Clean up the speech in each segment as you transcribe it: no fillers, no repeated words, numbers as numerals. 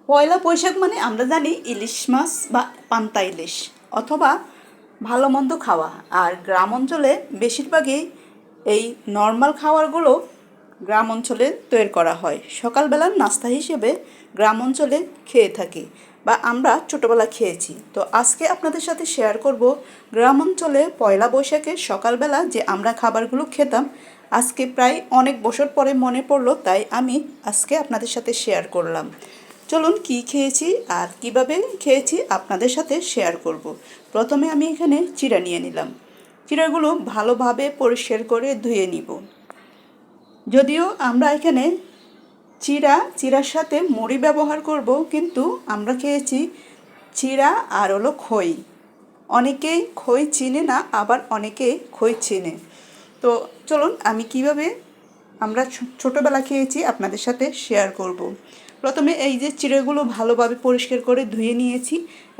পয়লা বৈশাখ মানে আমরা জানি ইলিশ মাছ বা পান্তা ইলিশ অথবা ভালো মন্দ খাওয়া। আর গ্রাম অঞ্চলে বেশিরভাগই এই নর্মাল খাবারগুলো গ্রাম অঞ্চলে তৈরি করা হয়। সকালবেলার নাস্তা হিসেবে গ্রাম অঞ্চলে খেয়ে থাকি বা আমরা ছোটোবেলা খেয়েছি। তো আজকে আপনাদের সাথে শেয়ার করব গ্রাম অঞ্চলে পয়লা বৈশাখে সকালবেলা যে আমরা খাবারগুলো খেতাম। আজকে প্রায় অনেক বছর পরে মনে পড়লো, তাই আমি আজকে আপনাদের সাথে শেয়ার করলাম। চলুন কি খেয়েছি আর কিভাবে খেয়েছি আপনাদের সাথে শেয়ার করব। প্রথমে আমি এখানে চিড়া নিয়ে নিলাম। চিড়াগুলো ভালোভাবে পরিষ্কার করে ধুয়ে নিব। যদিও আমরা এখানে চিড়ার সাথে মুড়ি ব্যবহার করব, কিন্তু আমরা খেয়েছি চিড়া আর হলো খই। অনেকেই খই চিনে না, আবার অনেকেই খই চিনে। তো চলুন আমি কিভাবে আমরা ছোটোবেলা খেয়েছি আপনাদের সাথে শেয়ার করব। প্রথমে এই যে চিড়েগুলো ভালোভাবে পরিষ্কার করে ধুয়ে নিয়েছি।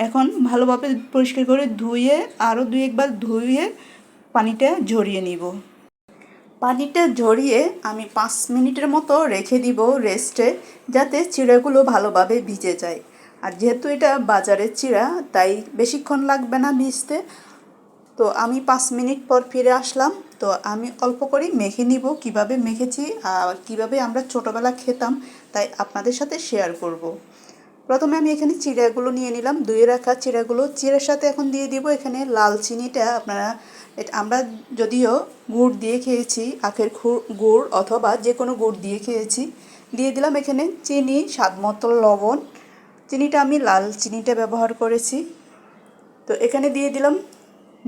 এখন ভালোভাবে পরিষ্কার করে ধুয়ে আরও একবার ধুয়ে পানিটা ঝরিয়ে নিব। পানিটা ঝরিয়ে আমি 5 মিনিটের মতো রেখে দিব রেস্টে, যাতে চিড়াগুলো ভালোভাবে ভিজে যায়। আর যেহেতু এটা বাজারের চিড়া, তাই বেশিক্ষণ লাগবে না ভিজতে। তো আমি 5 মিনিট পর ফিরে আসলাম। তো আমি অল্প করে মেখে নিব, কিভাবে মেখেছি আর কিভাবে আমরা ছোটোবেলা খেতাম, তাই আপনাদের সাথে শেয়ার করব। প্রথমে আমি এখানে চিড়াগুলো নিয়ে নিলাম, ধুয়ে রাখা চিড়াগুলো। চিড়ার সাথে এখন দিয়ে দিব এখানে লাল চিনিটা। আমরা যদিও গুড় দিয়ে খেয়েছি, আখের গুড় অথবা যে কোনো গুড় দিয়ে খেয়েছি। দিয়ে দিলাম এখানে চিনি, স্বাদ মতো লবণ। চিনিটা আমি লাল চিনিটা ব্যবহার করেছি। তো এখানে দিয়ে দিলাম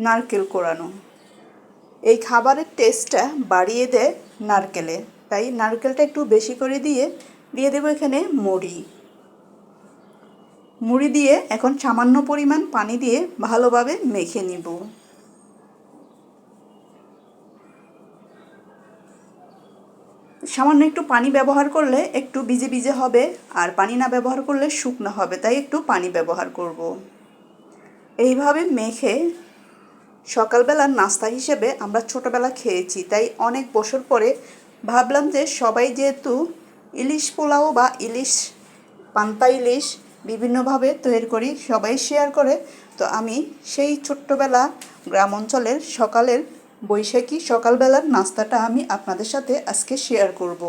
নারকেল কোড়ানো। এই খাবারের টেস্টটা বাড়িয়ে দেয় নারকেলে, তাই নারকেলটা একটু বেশি করে দিয়ে দেবো এখানে মুড়ি দিয়ে এখন সামান্য পরিমাণ পানি দিয়ে ভালোভাবে মেখে নিব। সামান্য একটু পানি ব্যবহার করলে একটু ভিজে ভিজে হবে, আর পানি না ব্যবহার করলে শুকনো হবে, তাই একটু পানি ব্যবহার করব। এইভাবে মেখে সকালবেলার নাস্তা হিসেবে আমরা ছোটোবেলা খেয়েছি, তাই অনেক বছর পরে ভাবলাম যে সবাই যেহেতু ইলিশ পোলাও বা পান্তা ইলিশ বিভিন্নভাবে তৈরি করি, সবাই শেয়ার করে, তো আমি সেই ছোট্টবেলা গ্রাম অঞ্চলের সকালের বৈশাখী সকালবেলার নাস্তাটা আমি আপনাদের সাথে আজকে শেয়ার করব।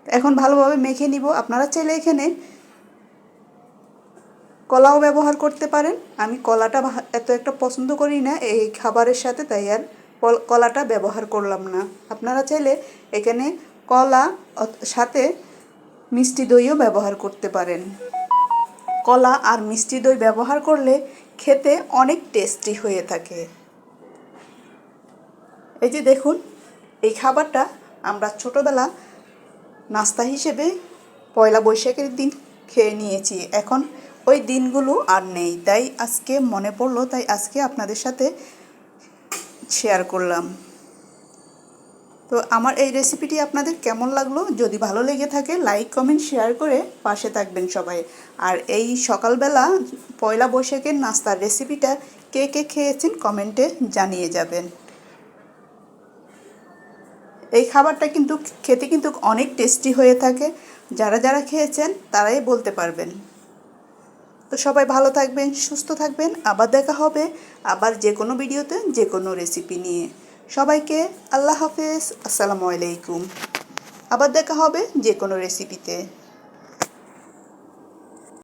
এখন ভালোভাবে মেখে নিব। আপনারা চাইলে এখানে কলাও ব্যবহার করতে পারেন। আমি কলাটা এত একটা পছন্দ করি না এই খাবারের সাথে, তাই আর কলাটা ব্যবহার করলাম না। আপনারা চাইলে এখানে কলা সাথে মিষ্টি দইও ব্যবহার করতে পারেন। কলা আর মিষ্টি দই ব্যবহার করলে খেতে অনেক টেস্টি হয়ে থাকে। এই যে দেখুন, এই খাবারটা আমরা ছোটোবেলা নাস্তা হিসেবে পয়লা বৈশাখের দিন খেয়ে নিয়েছি। এখন ওই দিনগুলো আর নেই, তাই আজকে মনে পড়লো, তাই আজকে আপনাদের সাথে শেয়ার করলাম। তো আমার এই রেসিপিটি আপনাদের কেমন লাগলো? যদি ভালো লেগে থাকে লাইক কমেন্ট শেয়ার করে পাশে থাকবেন সবাই। আর এই সকালবেলা পয়লা বৈশাখের নাস্তার রেসিপিটা কে কে খেয়েছেন কমেন্টে জানিয়ে যাবেন। এই খাবারটা কিন্তু খেতে কিন্তু অনেক টেস্টি হয়ে থাকে। যারা খেয়েছেন তারাই বলতে পারবেন। তো সবাই ভালো থাকবেন, সুস্থ থাকবেন। আবার দেখা হবে আবার যে কোনো ভিডিওতে যে কোনো রেসিপি নিয়ে। সবাইকে আল্লাহ হাফেজ, আসসালামু আলাইকুম। আবার দেখা হবে যে কোনো রেসিপিতে।